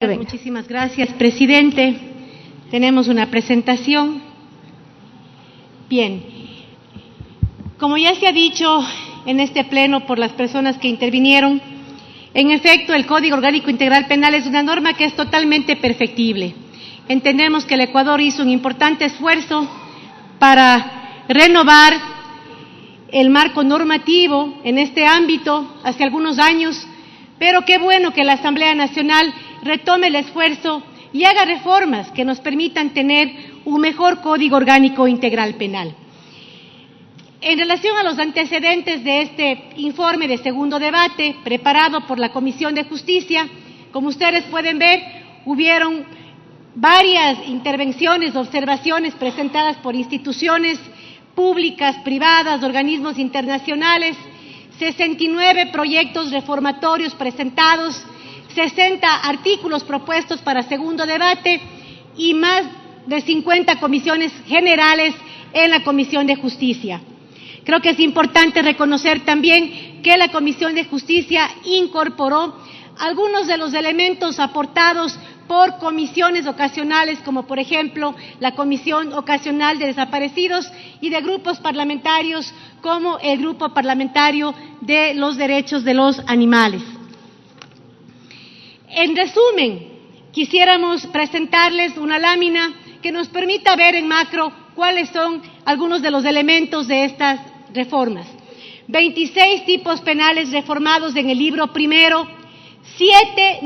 Muchísimas gracias, presidente. Tenemos una presentación. Bien, como ya se ha dicho en este pleno por las personas que intervinieron, en efecto, el Código Orgánico Integral Penal es una norma que es totalmente perfectible. Entendemos que el Ecuador hizo un importante esfuerzo para renovar el marco normativo en este ámbito hace algunos años, pero qué bueno que la Asamblea Nacional retome el esfuerzo y haga reformas que nos permitan tener un mejor Código Orgánico Integral Penal. En relación a los antecedentes de este informe de segundo debate, preparado por la Comisión de Justicia, como ustedes pueden ver, hubieron varias intervenciones, observaciones presentadas por instituciones públicas, privadas, organismos internacionales, 69 proyectos reformatorios presentados, 60 artículos propuestos para segundo debate y más de 50 comisiones generales en la Comisión de Justicia. Creo que es importante reconocer también que la Comisión de Justicia incorporó algunos de los elementos aportados por comisiones ocasionales, como por ejemplo la Comisión Ocasional de Desaparecidos y de grupos parlamentarios como el Grupo Parlamentario de los Derechos de los Animales. En resumen, quisiéramos presentarles una lámina que nos permita ver en macro cuáles son algunos de los elementos de estas reformas. 26 tipos penales reformados en el libro primero, 7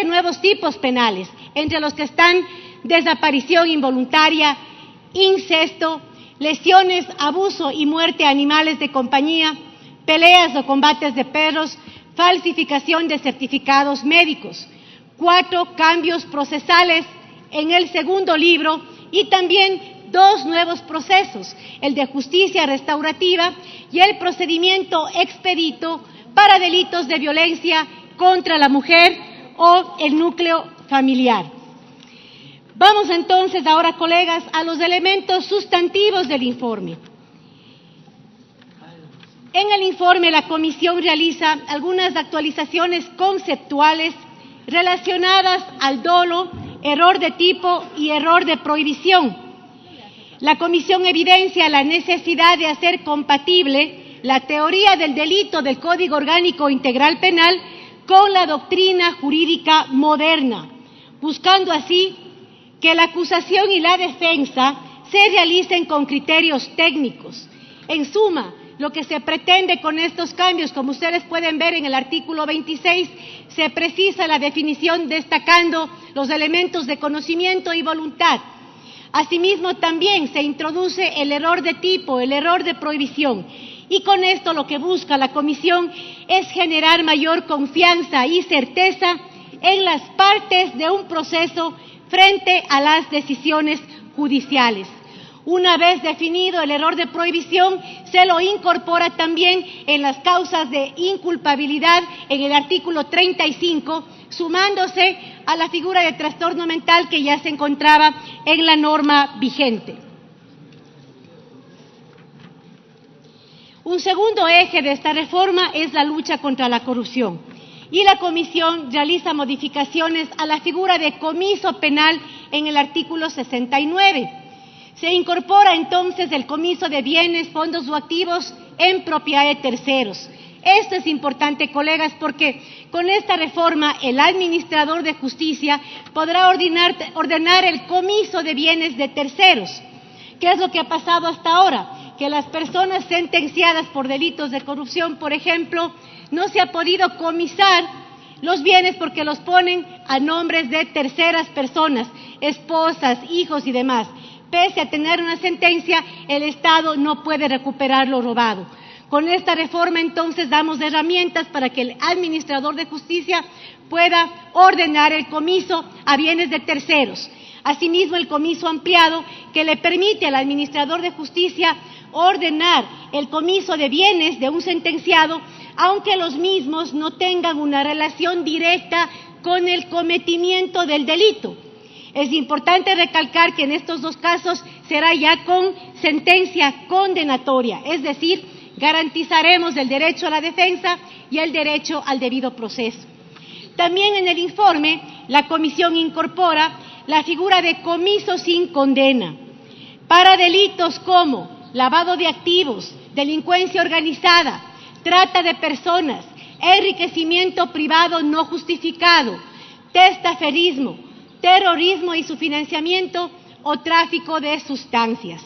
nuevos tipos penales, entre los que están desaparición involuntaria, incesto, lesiones, abuso y muerte a animales de compañía, peleas o combates de perros, falsificación de certificados médicos, 4 cambios procesales en el segundo libro y también 2 nuevos procesos, el de justicia restaurativa y el procedimiento expedito para delitos de violencia contra la mujer o el núcleo familiar. Vamos entonces ahora, colegas, a los elementos sustantivos del informe. En el informe, la Comisión realiza algunas actualizaciones conceptuales relacionadas al dolo, error de tipo y error de prohibición. La Comisión evidencia la necesidad de hacer compatible la teoría del delito del Código Orgánico Integral Penal con la doctrina jurídica moderna, buscando así que la acusación y la defensa se realicen con criterios técnicos. En suma, lo que se pretende con estos cambios, como ustedes pueden ver en el artículo 26, se precisa la definición destacando los elementos de conocimiento y voluntad. Asimismo, también se introduce el error de tipo, el error de prohibición. Y con esto lo que busca la Comisión es generar mayor confianza y certeza en las partes de un proceso frente a las decisiones judiciales. Una vez definido el error de prohibición, se lo incorpora también en las causas de inculpabilidad en el artículo 35, sumándose a la figura de trastorno mental que ya se encontraba en la norma vigente. Un segundo eje de esta reforma es la lucha contra la corrupción. Y la Comisión realiza modificaciones a la figura de comiso penal en el artículo 69. Se incorpora entonces el comiso de bienes, fondos o activos en propiedad de terceros. Esto es importante, colegas, porque con esta reforma el administrador de justicia podrá ordenar el comiso de bienes de terceros. ¿Qué es lo que ha pasado hasta ahora? Que las personas sentenciadas por delitos de corrupción, por ejemplo, no se ha podido comisar los bienes porque los ponen a nombres de terceras personas, esposas, hijos y demás. Pese a tener una sentencia, el Estado no puede recuperar lo robado. Con esta reforma, entonces, damos herramientas para que el administrador de justicia pueda ordenar el comiso a bienes de terceros. Asimismo, el comiso ampliado que le permite al administrador de justicia ordenar el comiso de bienes de un sentenciado, aunque los mismos no tengan una relación directa con el cometimiento del delito. Es importante recalcar que en estos dos casos será ya con sentencia condenatoria, es decir, garantizaremos el derecho a la defensa y el derecho al debido proceso. También en el informe, la Comisión incorpora la figura de comiso sin condena para delitos como lavado de activos, delincuencia organizada, trata de personas, enriquecimiento privado no justificado, testaferismo, terrorismo y su financiamiento o tráfico de sustancias.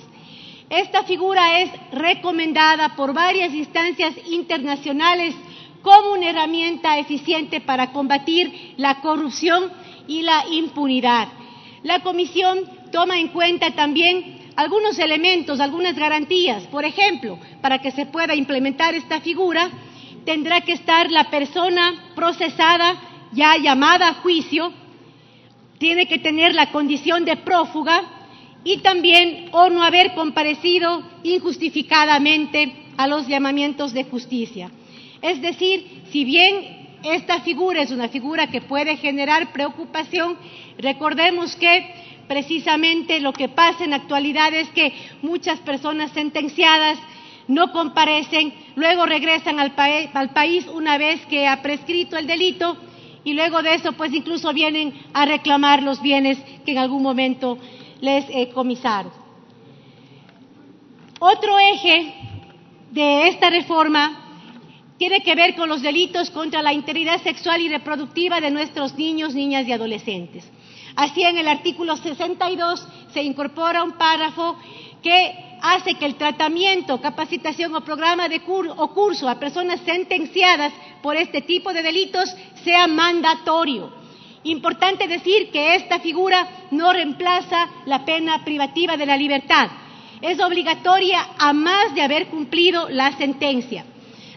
Esta figura es recomendada por varias instancias internacionales como una herramienta eficiente para combatir la corrupción y la impunidad. La Comisión toma en cuenta también algunos elementos, algunas garantías. Por ejemplo, para que se pueda implementar esta figura, tendrá que estar la persona procesada, ya llamada a juicio, tiene que tener la condición de prófuga y también o no haber comparecido injustificadamente a los llamamientos de justicia. Es decir, si bien esta figura es una figura que puede generar preocupación, recordemos que precisamente lo que pasa en la actualidad es que muchas personas sentenciadas no comparecen, luego regresan al país una vez que ha prescrito el delito y luego de eso pues incluso vienen a reclamar los bienes que en algún momento les comisaron. Otro eje de esta reforma tiene que ver con los delitos contra la integridad sexual y reproductiva de nuestros niños, niñas y adolescentes. Así, en el artículo 62 se incorpora un párrafo que hace que el tratamiento, capacitación o programa de curso a personas sentenciadas por este tipo de delitos sea mandatorio. Importante decir que esta figura no reemplaza la pena privativa de la libertad. Es obligatoria a más de haber cumplido la sentencia.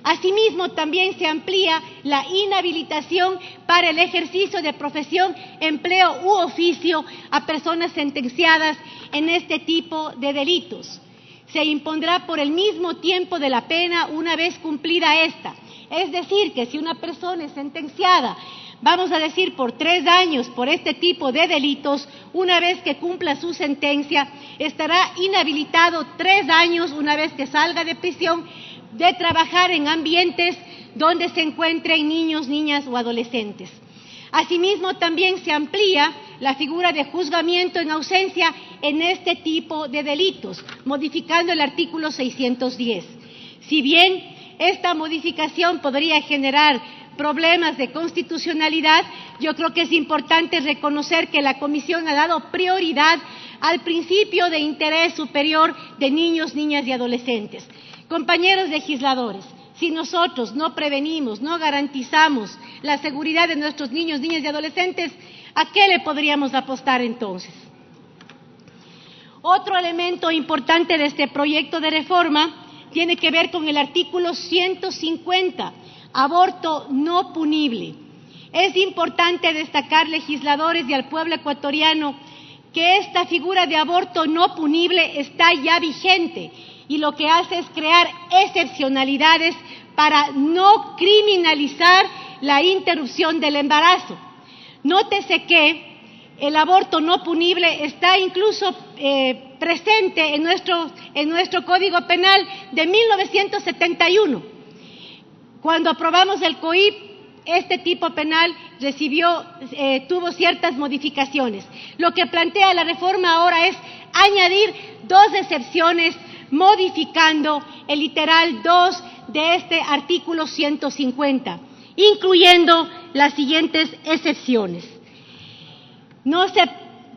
Asimismo, también se amplía la inhabilitación para el ejercicio de profesión, empleo u oficio a personas sentenciadas en este tipo de delitos. Se impondrá por el mismo tiempo de la pena una vez cumplida esta. Es decir, que si una persona es sentenciada, vamos a decir por 3 años por este tipo de delitos, una vez que cumpla su sentencia, estará inhabilitado 3 años una vez que salga de prisión de trabajar en ambientes donde se encuentren niños, niñas o adolescentes. Asimismo, también se amplía la figura de juzgamiento en ausencia en este tipo de delitos, modificando el artículo 610. Si bien esta modificación podría generar problemas de constitucionalidad, yo creo que es importante reconocer que la Comisión ha dado prioridad al principio de interés superior de niños, niñas y adolescentes. Compañeros legisladores, si nosotros no prevenimos, no garantizamos la seguridad de nuestros niños, niñas y adolescentes, ¿a qué le podríamos apostar entonces? Otro elemento importante de este proyecto de reforma tiene que ver con el artículo 150, aborto no punible. Es importante destacar, legisladores y al pueblo ecuatoriano, que esta figura de aborto no punible está ya vigente y lo que hace es crear excepcionalidades para no criminalizar la interrupción del embarazo. Nótese que el aborto no punible está incluso presente en nuestro Código Penal de 1971. Cuando aprobamos el COIP, este tipo penal tuvo ciertas modificaciones. Lo que plantea la reforma ahora es añadir 2 excepciones, modificando el literal 2 de este artículo 150, incluyendo las siguientes excepciones. No se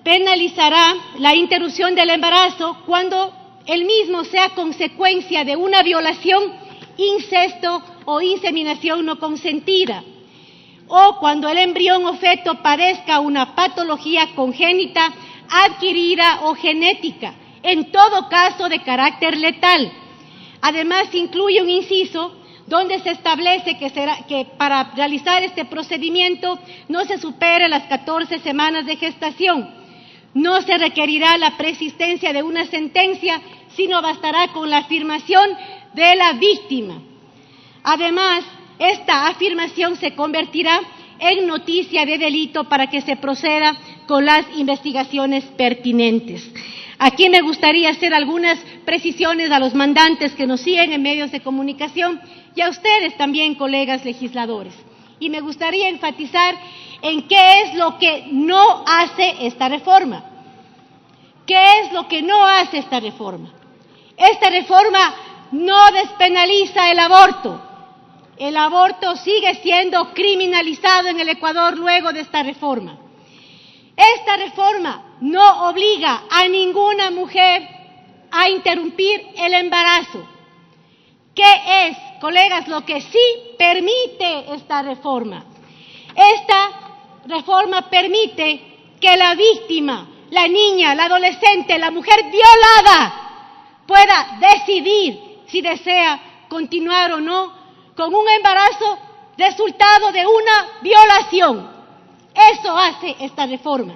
penalizará la interrupción del embarazo cuando el mismo sea consecuencia de una violación, incesto o inseminación no consentida, o cuando el embrión o feto padezca una patología congénita, adquirida o genética, en todo caso de carácter letal. Además, incluye un inciso donde se establece que para realizar este procedimiento no se supere las 14 semanas de gestación. No se requerirá la persistencia de una sentencia, sino bastará con la afirmación de la víctima. Además, esta afirmación se convertirá en noticia de delito para que se proceda con las investigaciones pertinentes. Aquí me gustaría hacer algunas precisiones a los mandantes que nos siguen en medios de comunicación y a ustedes también, colegas legisladores. Y me gustaría enfatizar en qué es lo que no hace esta reforma. ¿Qué es lo que no hace esta reforma? Esta reforma no despenaliza el aborto. El aborto sigue siendo criminalizado en el Ecuador luego de esta reforma. Esta reforma no obliga a ninguna mujer a interrumpir el embarazo. ¿Qué es, colegas, lo que sí permite esta reforma? Esta reforma permite que la víctima, la niña, la adolescente, la mujer violada pueda decidir si desea continuar o no con un embarazo resultado de una violación. Eso hace esta reforma.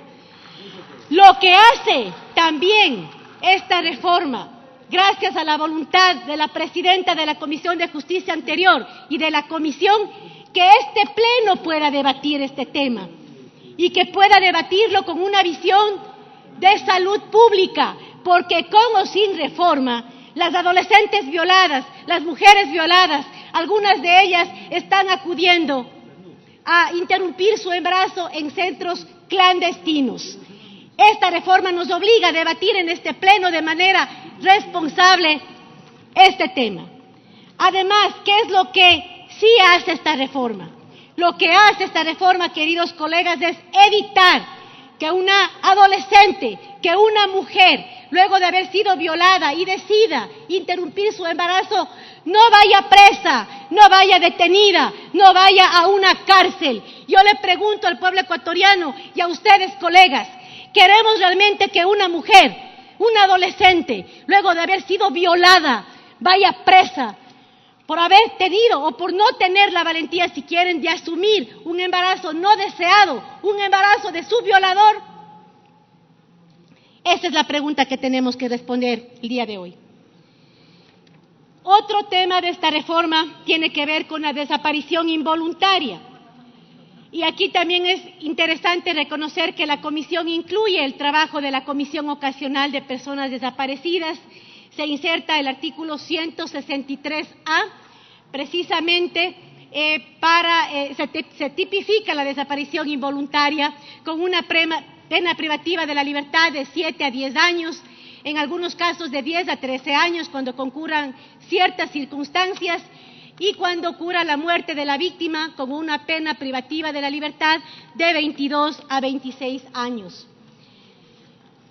Lo que hace también esta reforma, gracias a la voluntad de la presidenta de la Comisión de Justicia anterior y de la Comisión, que este Pleno pueda debatir este tema y que pueda debatirlo con una visión de salud pública, porque con o sin reforma, las adolescentes violadas, las mujeres violadas, algunas de ellas están acudiendo a interrumpir su embarazo en centros clandestinos. Esta reforma nos obliga a debatir en este Pleno de manera responsable este tema. Además, ¿qué es lo que sí hace esta reforma? Lo que hace esta reforma, queridos colegas, es evitar que una adolescente, que una mujer, luego de haber sido violada y decida interrumpir su embarazo, no vaya presa, no vaya detenida, no vaya a una cárcel. Yo le pregunto al pueblo ecuatoriano y a ustedes, colegas, ¿queremos realmente que una mujer, una adolescente, luego de haber sido violada, vaya presa por haber tenido o por no tener la valentía, si quieren, de asumir un embarazo no deseado, un embarazo de su violador? Esa es la pregunta que tenemos que responder el día de hoy. Otro tema de esta reforma tiene que ver con la desaparición involuntaria. Y aquí también es interesante reconocer que la comisión incluye el trabajo de la Comisión Ocasional de Personas Desaparecidas. Se inserta el artículo 163A, precisamente se tipifica la desaparición involuntaria con una pena privativa de la libertad de 7 a 10 años, en algunos casos de 10 a 13 años cuando concurran ciertas circunstancias, y cuando ocurra la muerte de la víctima con una pena privativa de la libertad de 22 a 26 años.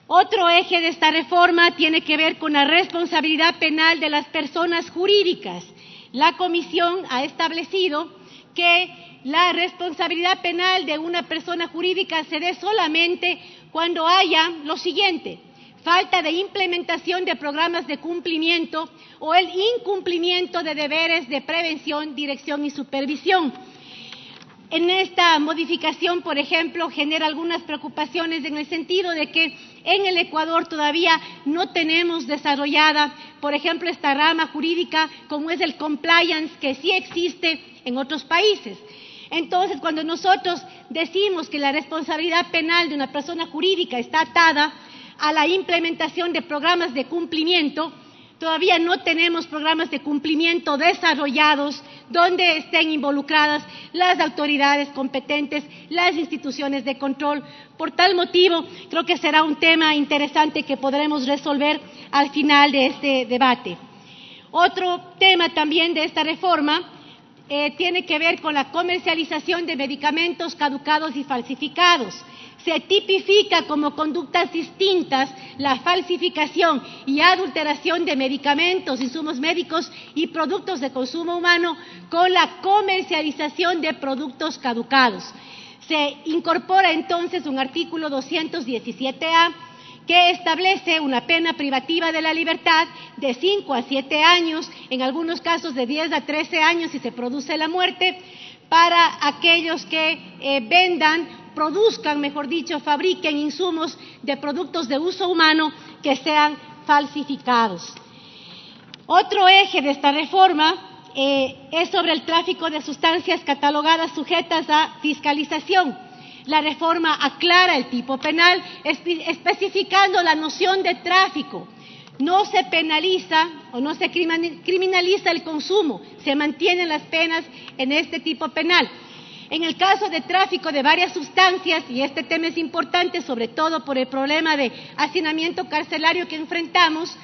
Otro eje de esta reforma tiene que ver con la responsabilidad penal de las personas jurídicas. La Comisión ha establecido que la responsabilidad penal de una persona jurídica se dé solamente cuando haya lo siguiente: falta de implementación de programas de cumplimiento o el incumplimiento de deberes de prevención, dirección y supervisión. En esta modificación, por ejemplo, genera algunas preocupaciones en el sentido de que en el Ecuador todavía no tenemos desarrollada, por ejemplo, esta rama jurídica como es el compliance, que sí existe en otros países. Entonces, cuando nosotros decimos que la responsabilidad penal de una persona jurídica está atada a la implementación de programas de cumplimiento, todavía no tenemos programas de cumplimiento desarrollados donde estén involucradas las autoridades competentes, las instituciones de control. Por tal motivo, creo que será un tema interesante que podremos resolver al final de este debate. Otro tema también de esta reforma tiene que ver con la comercialización de medicamentos caducados y falsificados. Se tipifica como conductas distintas la falsificación y adulteración de medicamentos, insumos médicos y productos de consumo humano con la comercialización de productos caducados. Se incorpora entonces un artículo 217A que establece una pena privativa de la libertad de 5 a 7 años, en algunos casos de 10 a 13 años si se produce la muerte, para aquellos que produzcan, mejor dicho, fabriquen insumos de productos de uso humano que sean falsificados. Otro eje de esta reforma es sobre el tráfico de sustancias catalogadas sujetas a fiscalización. La reforma aclara el tipo penal, especificando la noción de tráfico. No se penaliza o no se criminaliza el consumo, se mantienen las penas en este tipo penal. En el caso de tráfico de varias sustancias, y este tema es importante sobre todo por el problema de hacinamiento carcelario que enfrentamos,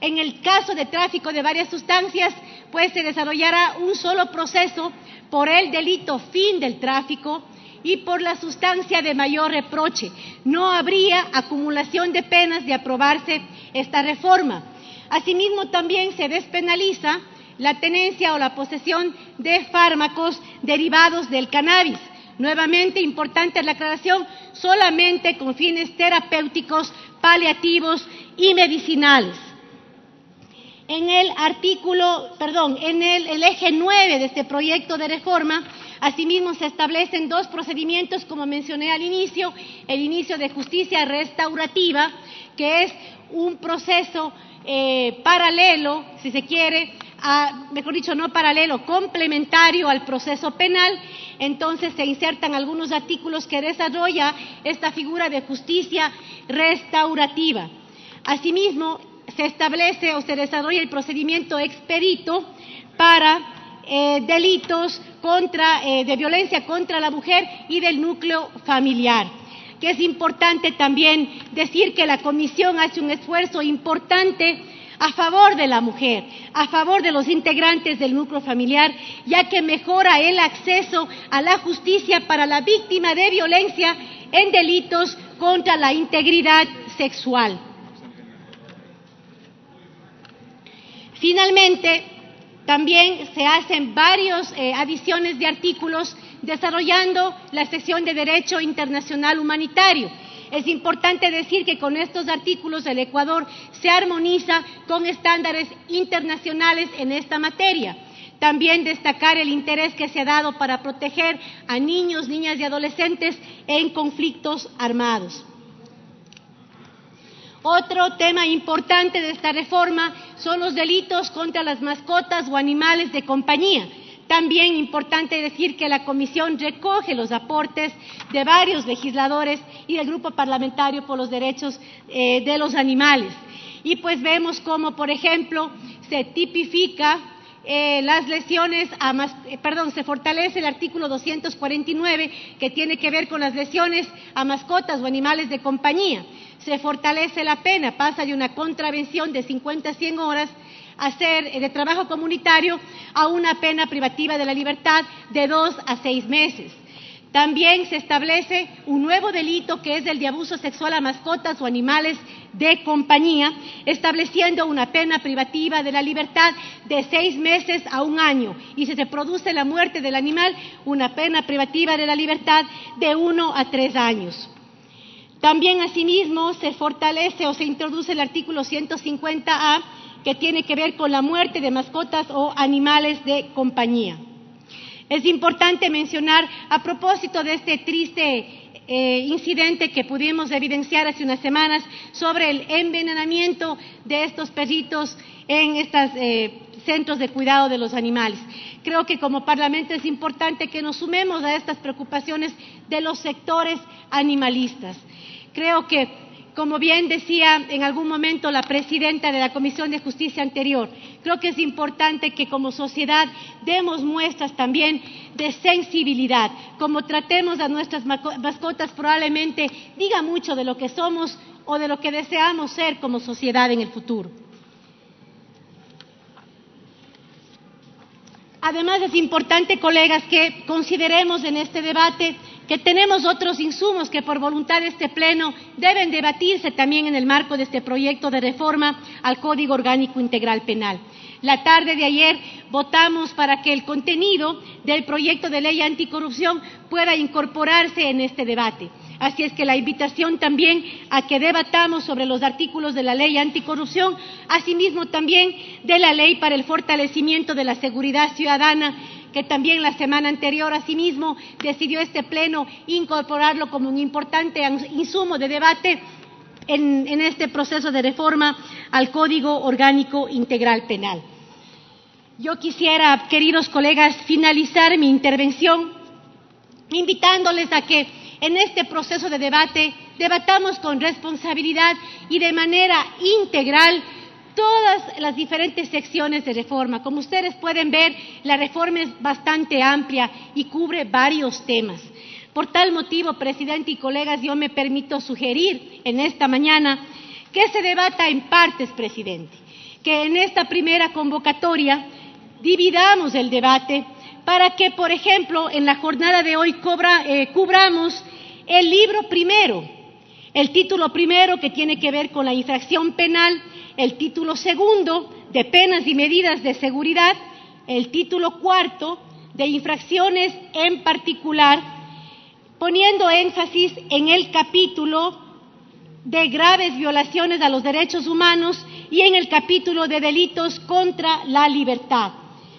en el caso de tráfico de varias sustancias, pues se desarrollará un solo proceso por el delito fin del tráfico y por la sustancia de mayor reproche. No habría acumulación de penas de aprobarse esta reforma. Asimismo, también se despenaliza la tenencia o la posesión de fármacos derivados del cannabis. Nuevamente, importante la aclaración, solamente con fines terapéuticos, paliativos y medicinales. En el eje 9 de este proyecto de reforma, asimismo se establecen dos procedimientos, como mencioné al inicio: el inicio de justicia restaurativa, que es un proceso paralelo, si se quiere, mejor dicho, no paralelo, complementario al proceso penal. Entonces se insertan algunos artículos que desarrolla esta figura de justicia restaurativa. Asimismo, se establece o se desarrolla el procedimiento expedito para delitos de violencia contra la mujer y del núcleo familiar. Que es importante también decir que la Comisión hace un esfuerzo importante a favor de la mujer, a favor de los integrantes del núcleo familiar, ya que mejora el acceso a la justicia para la víctima de violencia en delitos contra la integridad sexual. Finalmente, también se hacen varias adiciones de artículos desarrollando la sección de Derecho Internacional Humanitario. Es importante decir que con estos artículos el Ecuador se armoniza con estándares internacionales en esta materia. También destacar el interés que se ha dado para proteger a niños, niñas y adolescentes en conflictos armados. Otro tema importante de esta reforma son los delitos contra las mascotas o animales de compañía. También importante decir que la Comisión recoge los aportes de varios legisladores y del Grupo Parlamentario por los Derechos de los Animales. Y pues vemos cómo, por ejemplo, se tipifica las lesiones se fortalece el artículo 249, que tiene que ver con las lesiones a mascotas o animales de compañía. Se fortalece la pena, pasa de una contravención de 50 a 100 horas de trabajo comunitario a una pena privativa de la libertad de 2 a 6 meses. También se establece un nuevo delito, que es el de abuso sexual a mascotas o animales de compañía, estableciendo una pena privativa de la libertad de 6 meses a 1 año. Y si se produce la muerte del animal, una pena privativa de la libertad de 1 a 3 años. También, asimismo, se fortalece o se introduce el artículo 150A, que tiene que ver con la muerte de mascotas o animales de compañía. Es importante mencionar, a propósito de este triste incidente que pudimos evidenciar hace unas semanas sobre el envenenamiento de estos perritos en estos centros de cuidado de los animales. Creo que como Parlamento es importante que nos sumemos a estas preocupaciones de los sectores animalistas. Creo que, como bien decía en algún momento la presidenta de la Comisión de Justicia anterior, creo que es importante que como sociedad demos muestras también de sensibilidad. Como tratemos a nuestras mascotas, probablemente diga mucho de lo que somos o de lo que deseamos ser como sociedad en el futuro. Además, es importante, colegas, que consideremos en este debate que tenemos otros insumos que por voluntad de este Pleno deben debatirse también en el marco de este proyecto de reforma al Código Orgánico Integral Penal. La tarde de ayer votamos para que el contenido del proyecto de ley anticorrupción pueda incorporarse en este debate. Así es que la invitación también a que debatamos sobre los artículos de la ley anticorrupción, asimismo también de la ley para el fortalecimiento de la seguridad ciudadana, que también la semana anterior, asimismo, decidió este Pleno incorporarlo como un importante insumo de debate en este proceso de reforma al Código Orgánico Integral Penal. Yo quisiera, queridos colegas, finalizar mi intervención invitándoles a que en este proceso de debate debatamos con responsabilidad y de manera integral todas las diferentes secciones de reforma. Como ustedes pueden ver, la reforma es bastante amplia y cubre varios temas. Por tal motivo, presidente y colegas, yo me permito sugerir en esta mañana que se debata en partes, presidente, que en esta primera convocatoria dividamos el debate para que, por ejemplo, en la jornada de hoy cubramos el libro primero, el título primero que tiene que ver con la infracción penal, el título segundo de penas y medidas de seguridad, el título cuarto de infracciones en particular, poniendo énfasis en el capítulo de graves violaciones a los derechos humanos y en el capítulo de delitos contra la libertad.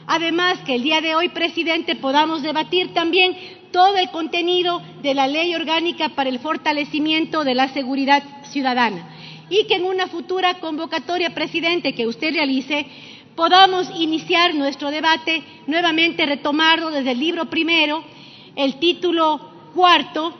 Además, que el día de hoy, presidente, podamos debatir también todo el contenido de la Ley Orgánica para el fortalecimiento de la seguridad ciudadana y que en una futura convocatoria, presidente, que usted realice, podamos iniciar nuestro debate, nuevamente retomarlo desde el libro primero, el título cuarto,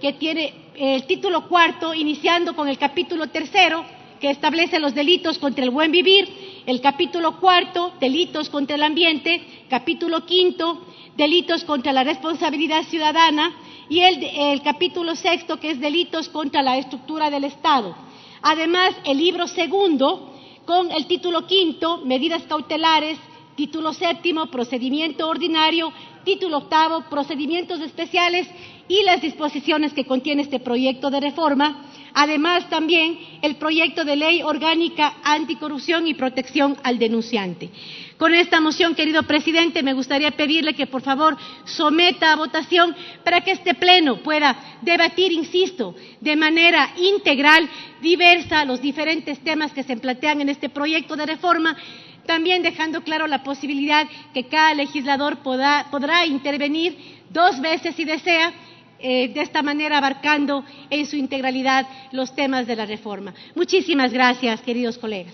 que tiene el título cuarto, iniciando con el capítulo tercero, que establece los delitos contra el buen vivir, el capítulo cuarto, delitos contra el ambiente, capítulo quinto, delitos contra la responsabilidad ciudadana, y el capítulo sexto, que es delitos contra la estructura del Estado. Además, el libro segundo, con el título quinto, medidas cautelares, título séptimo, procedimiento ordinario, título octavo, procedimientos especiales y las disposiciones que contiene este proyecto de reforma. Además, también el proyecto de ley orgánica anticorrupción y protección al denunciante. Con esta moción, querido presidente, me gustaría pedirle que por favor someta a votación para que este pleno pueda debatir, insisto, de manera integral, diversa, los diferentes temas que se plantean en este proyecto de reforma, también dejando claro la posibilidad que cada legislador podrá intervenir 2 veces si desea, de esta manera abarcando en su integralidad los temas de la reforma. Muchísimas gracias, queridos colegas.